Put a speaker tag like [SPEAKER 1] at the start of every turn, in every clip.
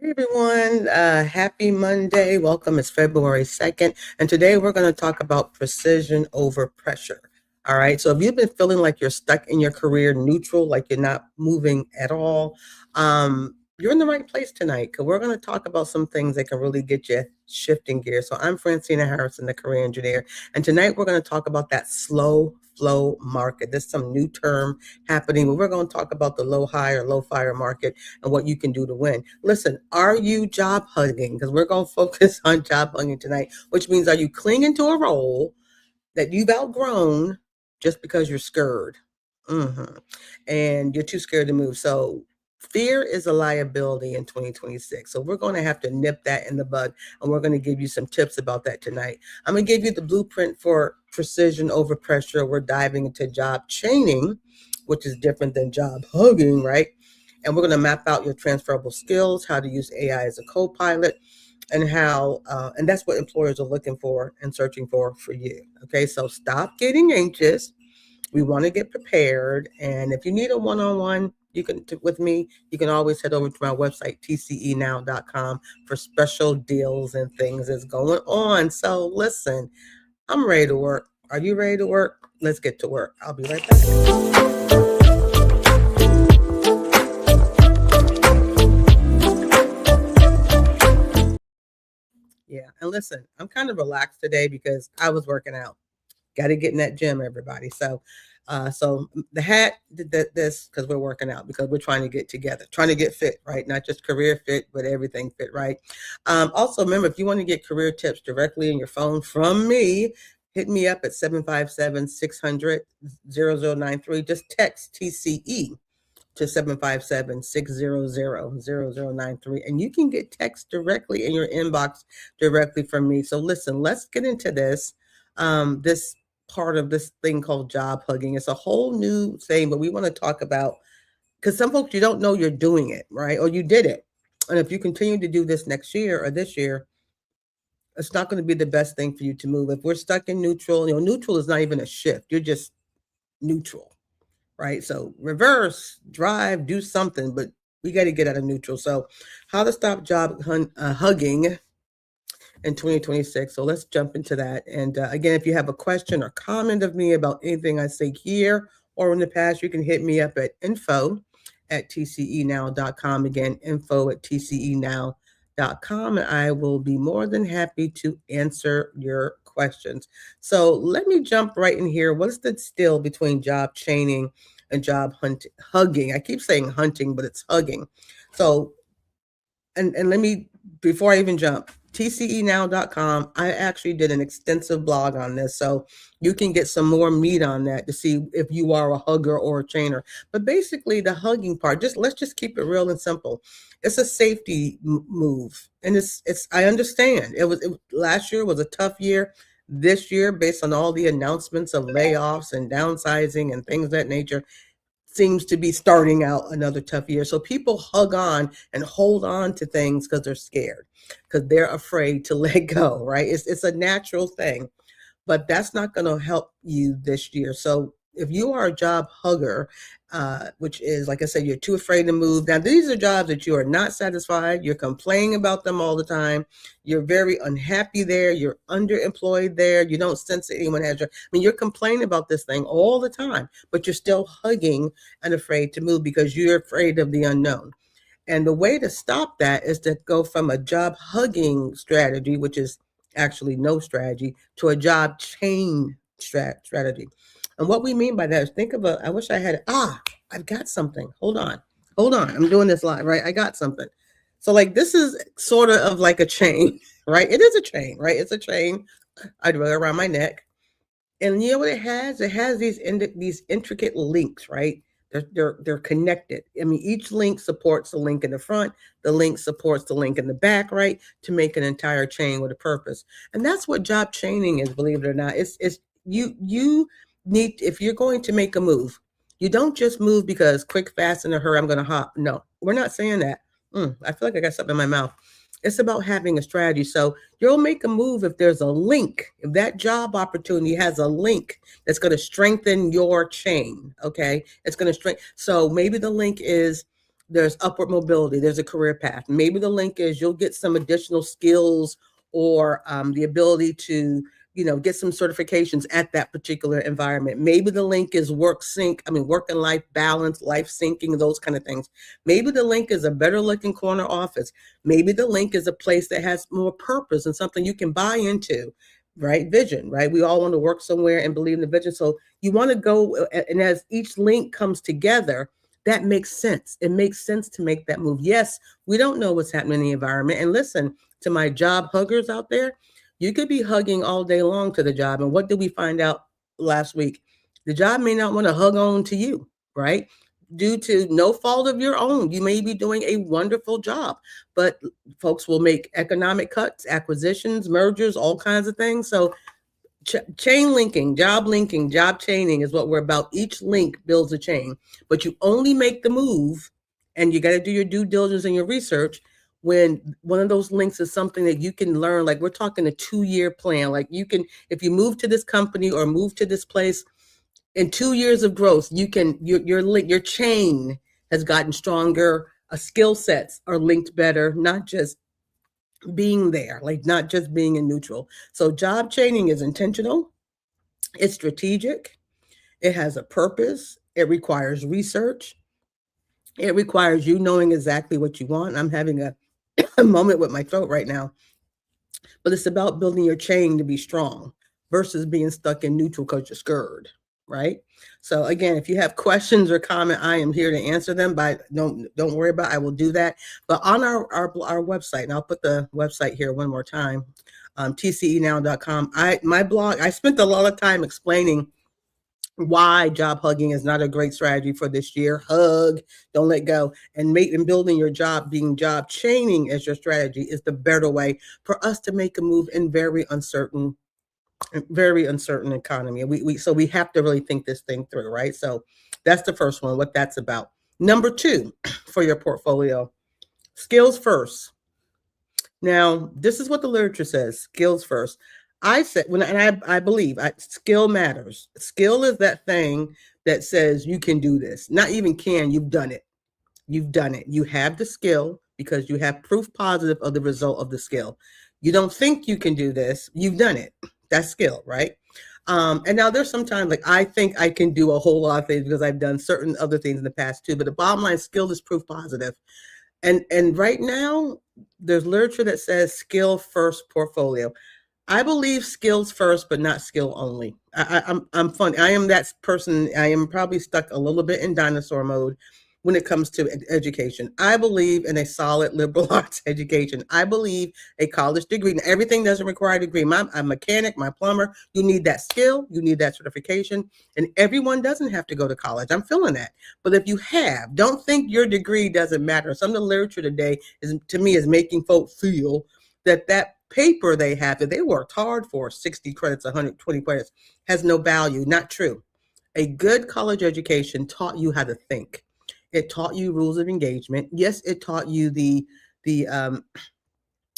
[SPEAKER 1] Hey everyone, happy Monday. Welcome. It's February 2nd, and today we're going to talk about precision over pressure. All right. So if you've been feeling like you're stuck in your career, neutral, like you're not moving at all, you're in the right place tonight because we're going to talk about some things that can really get you shifting gears. So I'm Francina R, the career engineer, and tonight we're going to talk about that slow flow market. There's some new term happening, but we're going to talk about the low high or low fire market and what you can do to win. Listen, are you job hugging? Because we're going to focus on job hugging tonight, which means are you clinging to a role that you've outgrown just because you're scared? Mm-hmm. And you're too scared to move. So fear is a liability in 2026. So we're going to have to nip that in the bud, and we're going to give you some tips about that tonight. I'm going to give you the blueprint for precision over pressure. We're diving into job chaining, which is different than job hugging, right? And we're going to map out your transferable skills, how to use AI as a co-pilot, and and that's what employers are looking for and searching for you. Okay, so stop getting anxious. We want to get prepared, and if you need a one-on-one, with me, you can always head over to my website tcenow.com for special deals and things that's going on. So listen, I'm ready to work. Are you ready to work? Let's get to work. I'll be right back. Yeah, and listen, I'm kind of relaxed today because I was working out. Got to get in that gym, everybody. So the hat did this because we're working out, because we're trying to get together, trying to get fit, right? Not just career fit, but everything fit, right? Also, remember, if you want to get career tips directly in your phone from me, hit me up at 757-600-0093. Just text TCE to 757-600-0093, and you can get text directly in your inbox directly from me. So listen, let's get into this part of this thing called job hugging. It's a whole new thing, but we want to talk about, because some folks, you don't know you're doing it, right? Or you did it, and if you continue to do this next year or this year, it's not going to be the best thing for you to move. If we're stuck in neutral, neutral is not even a shift, you're just neutral, right? So reverse, drive, do something, but we got to get out of neutral. So how to stop hugging in 2026. So let's jump into that. And again, if you have a question or comment of me about anything I say here or in the past, you can hit me up at info@tcenow.com. Again, info@tcenow.com. And I will be more than happy to answer your questions. So let me jump right in here. What's the still between job chaining and hugging? I keep saying hunting, but it's hugging. So and let me, before I even jump, tcenow.com, I actually did an extensive blog on this, so you can get some more meat on that to see if you are a hugger or a chainer. But basically, the hugging part, let's just keep it real and simple. It's a safety move, and it's I understand last year was a tough year. This year, based on all the announcements of layoffs and downsizing and things of that nature, seems to be starting out another tough year. So people hug on and hold on to things because they're scared, because they're afraid to let go, right? It's a natural thing, but that's not going to help you this year. So if you are a job hugger, which is, like I said, you're too afraid to move. Now, these are jobs that you are not satisfied. You're complaining about them all the time. You're very unhappy there. You're underemployed there. You don't sense that anyone has you're complaining about this thing all the time, but you're still hugging and afraid to move because you're afraid of the unknown. And the way to stop that is to go from a job hugging strategy, which is actually no strategy, to a job chain strategy. And what we mean by that is, think of I wish I had, I've got something. Hold on. Hold on. I'm doing this live, right? I got something. So, like, this is sort of like a chain, right? It is a chain, right? It's a chain I'd wear around my neck. And you know what it has? It has these intricate links, right? They're connected. I mean, each link supports the link in the front. The link supports the link in the back, right? To make an entire chain with a purpose. And that's what job chaining is, believe it or not. It's you need, if you're going to make a move, you don't just move because quick, fast, in a hurry, I'm going to hop. No, we're not saying that. I feel like I got something in my mouth. It's about having a strategy. So you'll make a move if there's a link, if that job opportunity has a link that's going to strengthen your chain. Okay. It's going to strengthen. So maybe the link is there's upward mobility, there's a career path. Maybe the link is you'll get some additional skills or the ability to, get some certifications at that particular environment. Maybe the link is work and life balance, life syncing, those kind of things. Maybe the link is a better looking corner office. Maybe the link is a place that has more purpose and something you can buy into, right? Vision, right? We all want to work somewhere and believe in the vision. So you want to go, and as each link comes together, that makes sense. It makes sense to make that move. Yes, we don't know what's happening in the environment. And listen, to my job huggers out there, you could be hugging all day long to the job. And what did we find out last week? The job may not want to hug on to you, right? Due to no fault of your own. You may be doing a wonderful job, but folks will make economic cuts, acquisitions, mergers, all kinds of things. So chain linking, job chaining is what we're about. Each link builds a chain, but you only make the move, and you got to do your due diligence and your research when one of those links is something that you can learn. Like, we're talking a 2-year plan. Like, you can, if you move to this company or move to this place, in 2 years of growth, you can, your link, your chain has gotten stronger. Skill sets are linked better, not just being there, like not just being in neutral. So job chaining is intentional, it's strategic, it has a purpose, it requires research, it requires you knowing exactly what you want. I'm having a moment with my throat right now, but it's about building your chain to be strong versus being stuck in neutral because you're scared, right? So again, if you have questions or comment, I am here to answer them. But don't worry about it, I will do that. But on our website, and I'll put the website here one more time, tcenow.com. My blog, I spent a lot of time explaining why job hugging is not a great strategy for this year. Hug, don't let go, and building your job, being job chaining as your strategy is the better way for us to make a move in very uncertain economy. So we have to really think this thing through, right? So that's the first one, what that's about. Number 2 for your portfolio, skills first. Now, this is what the literature says, skills first. I said, I believe skill matters. Skill is that thing that says you can do this. Not even can, you've done it. You've done it. You have the skill because you have proof positive of the result of the skill. You don't think you can do this, you've done it. That's skill, right? And now there's sometimes like I think I can do a whole lot of things because I've done certain other things in the past too. But the bottom line, skill is proof positive. And right now, there's literature that says skill first portfolio. I believe skills first, but not skill only. I'm funny. I am that person. I am probably stuck a little bit in dinosaur mode when it comes to education. I believe in a solid liberal arts education. I believe a college degree. Now, everything doesn't require a degree. I'm a mechanic, my plumber. You need that skill. You need that certification. And everyone doesn't have to go to college. I'm feeling that. But if you have, don't think your degree doesn't matter. Some of the literature today to me is making folks feel that paper they have that they worked hard for, 60 credits, 120 credits, has no value. Not true. A good college education taught you how to think. It taught you rules of engagement. Yes, it taught you the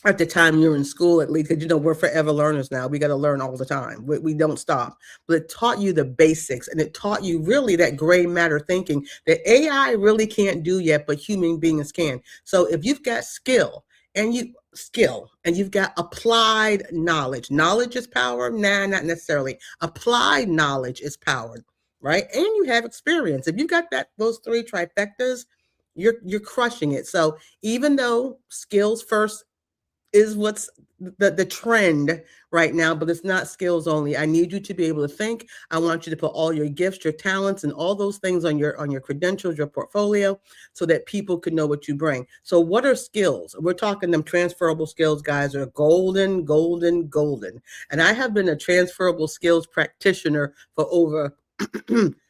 [SPEAKER 1] at the time you're in school, at least, because we're forever learners now. We got to learn all the time. We don't stop. But it taught you the basics, and it taught you really that gray matter thinking that AI really can't do yet, but human beings can. So if you've got skill and you've got applied knowledge, knowledge is power. Nah, not necessarily. Applied knowledge is power. Right? And you have experience. If you got those 3 trifectas, you're crushing it. So even though skills first is what's the trend right now, but it's not skills only. I need you to be able to think. I want you to put all your gifts, your talents, and all those things on your credentials, your portfolio, so that people can know what you bring. So what are skills? We're talking them transferable skills, guys, are golden, golden, golden. And I have been a transferable skills practitioner for over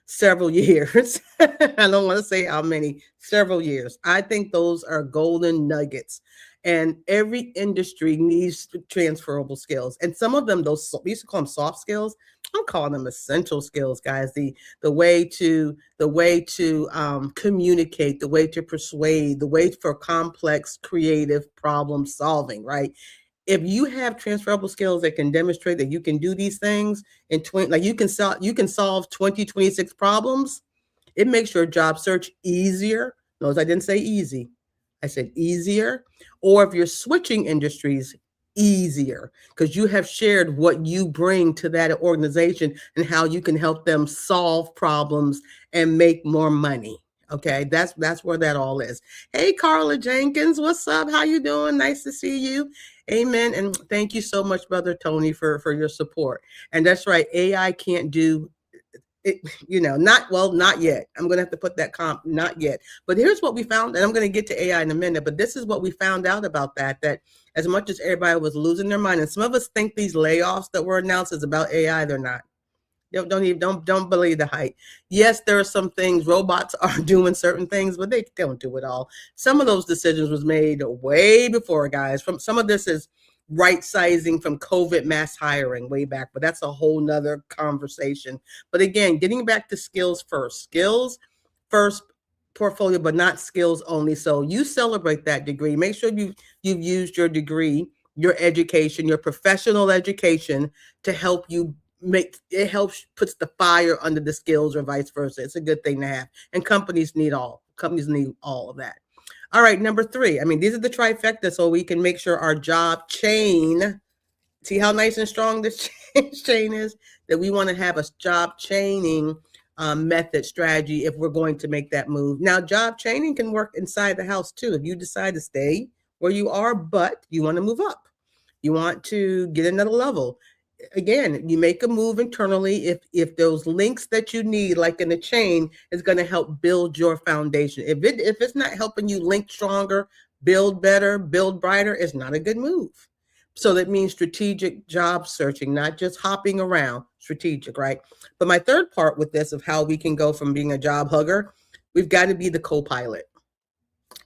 [SPEAKER 1] several years. I don't want to say how many, several years. I think those are golden nuggets. And every industry needs transferable skills. And some of them, we used to call them soft skills. I'm calling them essential skills, guys. The way to communicate, the way to persuade, the way for complex, creative problem solving, right? If you have transferable skills that can demonstrate that you can do these things in you can solve 20, 26 problems, it makes your job search easier Notice I didn't say easy. I said easier. Or if you're switching industries, easier, because you have shared what you bring to that organization and how you can help them solve problems and make more money. Okay, that's where that all is. Hey, Carla Jenkins, what's up? How you doing? Nice to see you. Amen. And thank you so much, Brother Tony, for your support. And that's right, AI can't do it, not yet. I'm going to have to put that comp, not yet. But here's what we found, and I'm going to get to AI in a minute, but this is what we found out about that as much as everybody was losing their mind, and some of us think these layoffs that were announced is about AI, they're not. Don't believe the hype. Yes, there are some things, robots are doing certain things, but they don't do it all. Some of those decisions was made way before, guys. From some of this is right sizing from COVID mass hiring way back, but that's a whole nother conversation. But again, getting back to skills first portfolio, but not skills only. So you celebrate that degree. Make sure you've used your degree, your education, your professional education to help you puts the fire under the skills or vice versa. It's a good thing to have. And companies need all of that. All right, number 3. I mean, these are the trifecta, so we can make sure our job chain, see how nice and strong this chain is, that we want to have a job chaining method strategy if we're going to make that move. Now, job chaining can work inside the house too. If you decide to stay where you are, but you want to move up, you want to get another level. Again, you make a move internally if those links that you need, like in the chain, is going to help build your foundation. If it's not helping you link stronger, build better, build brighter, it's not a good move. So that means strategic job searching, not just hopping around, strategic, right? But my third part with this of how we can go from being a job hugger, we've got to be the co-pilot.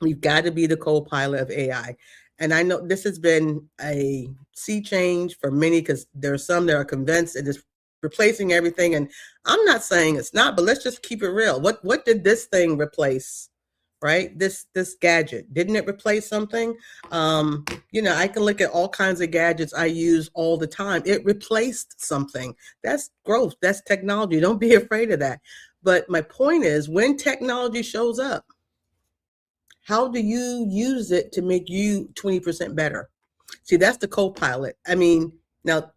[SPEAKER 1] We've got to be the co-pilot of AI. And I know this has been a sea change for many, because there are some that are convinced it is replacing everything. And I'm not saying it's not, but let's just keep it real. What did this thing replace? Right? This gadget, didn't it replace something? I can look at all kinds of gadgets I use all the time. It replaced something. That's growth. That's technology. Don't be afraid of that. But my point is, when technology shows up, how do you use it to make you 20% better? See, that's the co-pilot. I mean, now,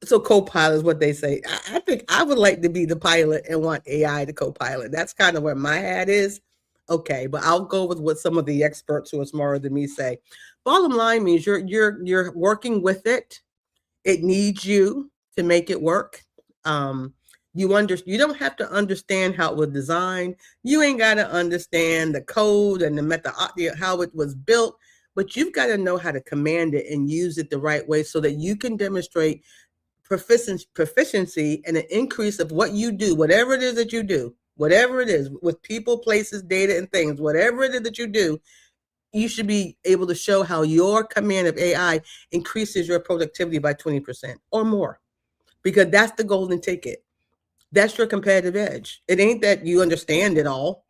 [SPEAKER 1] so co-pilot is what they say. I think I would like to be the pilot and want AI to co-pilot. That's kind of where my hat is. Okay, but I'll go with what some of the experts who are smarter than me say. Bottom line means you're working with it. It needs you to make it work. You don't have to understand how it was designed. You ain't got to understand the code and the method, how it was built, but you've got to know how to command it and use it the right way so that you can demonstrate proficiency and an increase of what you do, whatever it is that you do, whatever it is with people, places, data, and things, whatever it is that you do, you should be able to show how your command of AI increases your productivity by 20% or more, because that's the golden ticket. That's your competitive edge. It ain't that you understand it all.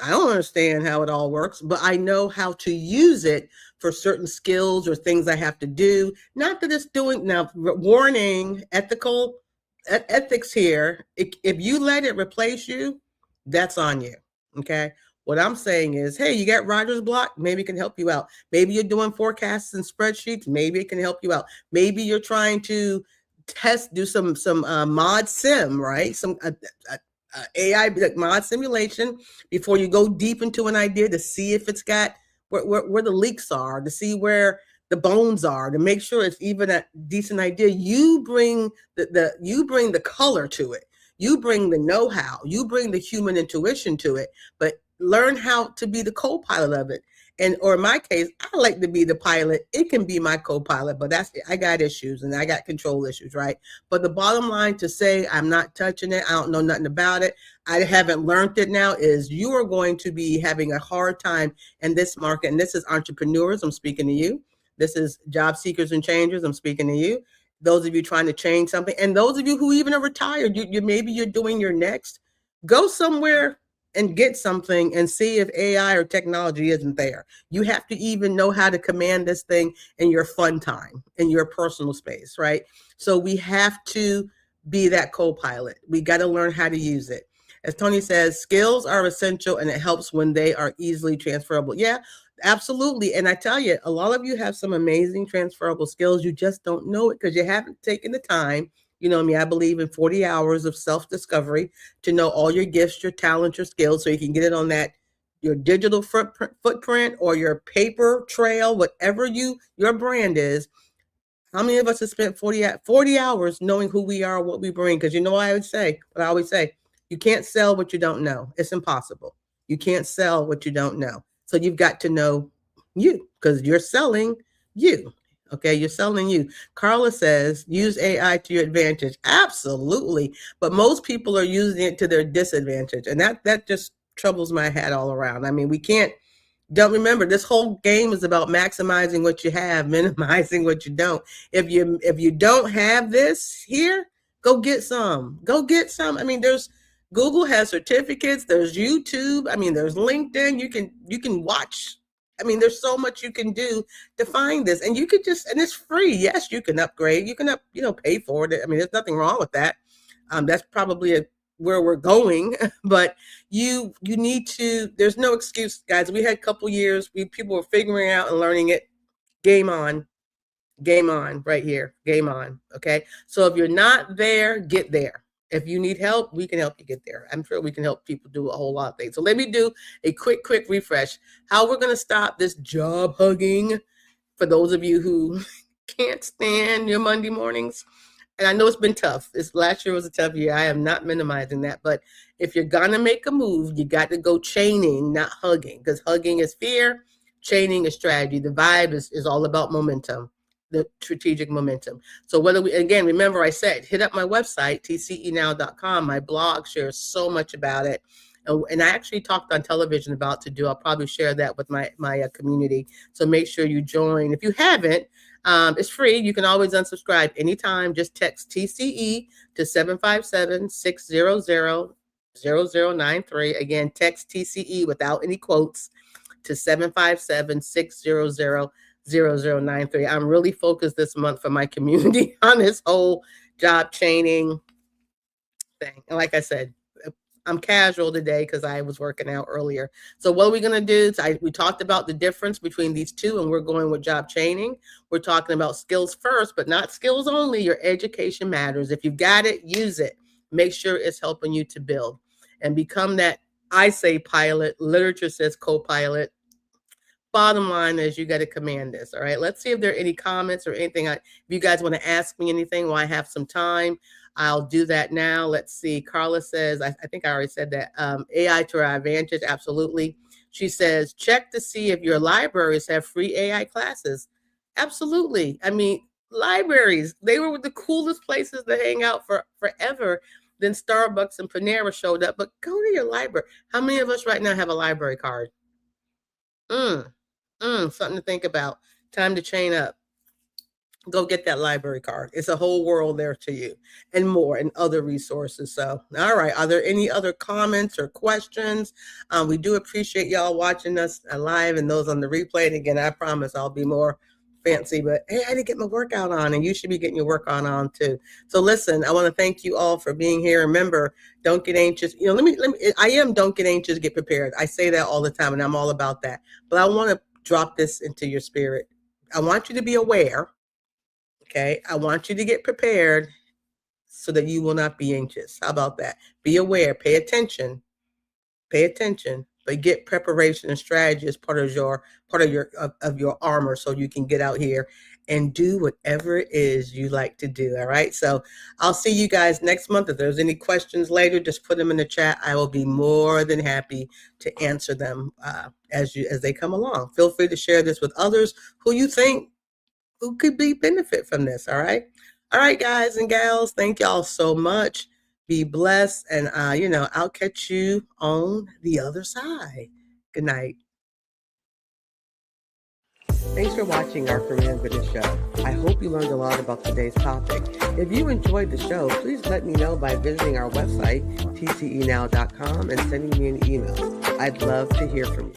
[SPEAKER 1] I don't understand how it all works, but I know how to use it for certain skills or things I have to do. Not that it's doing, now, warning, ethics here. If you let it replace you, that's on you. Okay. What I'm saying is, hey, you got writer's block, maybe it can help you out. Maybe you're doing forecasts and spreadsheets, maybe it can help you out. Maybe you're trying to do some mod sim, right? Some AI mod simulation before you go deep into an idea to see if it's got where the leaks are, to see where the bones are, to make sure it's even a decent idea. You bring the color to it. You bring the know-how. You bring the human intuition to it, but learn how to be the co-pilot of it. Or in my case, I like to be the pilot. It can be my co-pilot, but I got issues and I got control issues, right? But the bottom line to say I'm not touching it, I don't know nothing about it, I haven't learned it now, is you are going to be having a hard time in this market. And this is entrepreneurs, I'm speaking to you. This is job seekers and changers, I'm speaking to you. Those of you trying to change something, and those of you who even are retired, maybe you're doing your next, go somewhere and get something and see if AI or technology isn't there. You have to even know how to command this thing in your fun time, in your personal space, right? So we have to be that co-pilot. We got to learn how to use it. As Tony says, skills are essential and it helps when they are easily transferable. Yeah, absolutely. And I tell you, a lot of you have some amazing transferable skills. You just don't know it because you haven't taken the time. You know me, I believe in 40 hours of self-discovery to know all your gifts, your talents, your skills, so you can get it on that your digital footprint or your paper trail, whatever your brand is. How many of us have spent 40 hours knowing who we are, what we bring? Because you know what I always say, you can't sell what you don't know. It's impossible. You can't sell what you don't know. So you've got to know you because you're selling you. Okay, you're selling you. Carla says, use AI to your advantage. Absolutely. But most people are using it to their disadvantage. And that just troubles my head all around. I mean, we can't don't remember this whole game is about maximizing what you have, minimizing what you don't. If you don't have this here, go get some. Go get some. I mean, there's Google has certificates, there's YouTube, I mean, there's LinkedIn, you can watch. I mean, there's so much you can do to find this. And you could just and it's free. Yes, you can upgrade. You can pay for it. I mean, there's nothing wrong with that. That's probably where we're going, but you need to. There's no excuse, guys. We had a couple years. People were figuring out and learning it. Game on, right here. Game on. Okay. So if you're not there, get there. If you need help, we can help you get there. I'm sure we can help people do a whole lot of things. So let me do a quick refresh. How we're going to stop this job hugging for those of you who can't stand your Monday mornings. And I know it's been tough. Last year was a tough year. I am not minimizing that. But if you're going to make a move, you got to go chaining, not hugging. Because hugging is fear, chaining is strategy. The vibe is all about momentum, the strategic momentum. So remember I said, hit up my website, tcenow.com. My blog shares so much about it. And I actually talked on television about I'll probably share that with my community. So make sure you join. If you haven't, it's free. You can always unsubscribe anytime. Just text TCE to 757-600-0093. Again, text TCE without any quotes to 757-600-0093. I'm really focused this month for my community on this whole job chaining thing. And like I said, I'm casual today because I was working out earlier. So what are we going to do? We talked about the difference between these two, and we're going with job chaining. We're talking about skills first, but not skills only. Your education matters. If you've got it, use it. Make sure it's helping you to build and become that, I say, pilot. Literature says co-pilot. Bottom line is you got to command this. All right. Let's see if there are any comments or anything. If you guys want to ask me anything while I have some time, I'll do that now. Let's see. Carla says, I think I already said that. AI to our advantage. Absolutely. She says, check to see if your libraries have free AI classes. Absolutely. I mean, libraries, they were the coolest places to hang out for forever. Then Starbucks and Panera showed up. But go to your library. How many of us right now have a library card? Something to think about. Time to chain up. Go get that library card. It's a whole world there to you and more and other resources. So, all right. Are there any other comments or questions? We do appreciate y'all watching us live and those on the replay. And again, I promise I'll be more fancy, but hey, I didn't get my workout on and you should be getting your workout on too. So listen, I want to thank you all for being here. Remember, don't get anxious. Don't get anxious, get prepared. I say that all the time and I'm all about that, but I want to drop this into your spirit. I want you to be aware. Okay. I want you to get prepared so that you will not be anxious. How about that? Be aware, pay attention, but get preparation and strategy as part of your armor so you can get out here and do whatever it is you like to do. All right. So I'll see you guys next month. If there's any questions later, just put them in the chat. I will be more than happy to answer them as they come along. Feel free to share this with others who could benefit from this. All right. All right, guys and gals. Thank y'all so much. Be blessed. And, I'll catch you on the other side. Good night. Thanks for watching our Korean British show. I hope you learned a lot about today's topic. If you enjoyed the show, please let me know by visiting our website, tcenow.com, and sending me an email. I'd love to hear from you.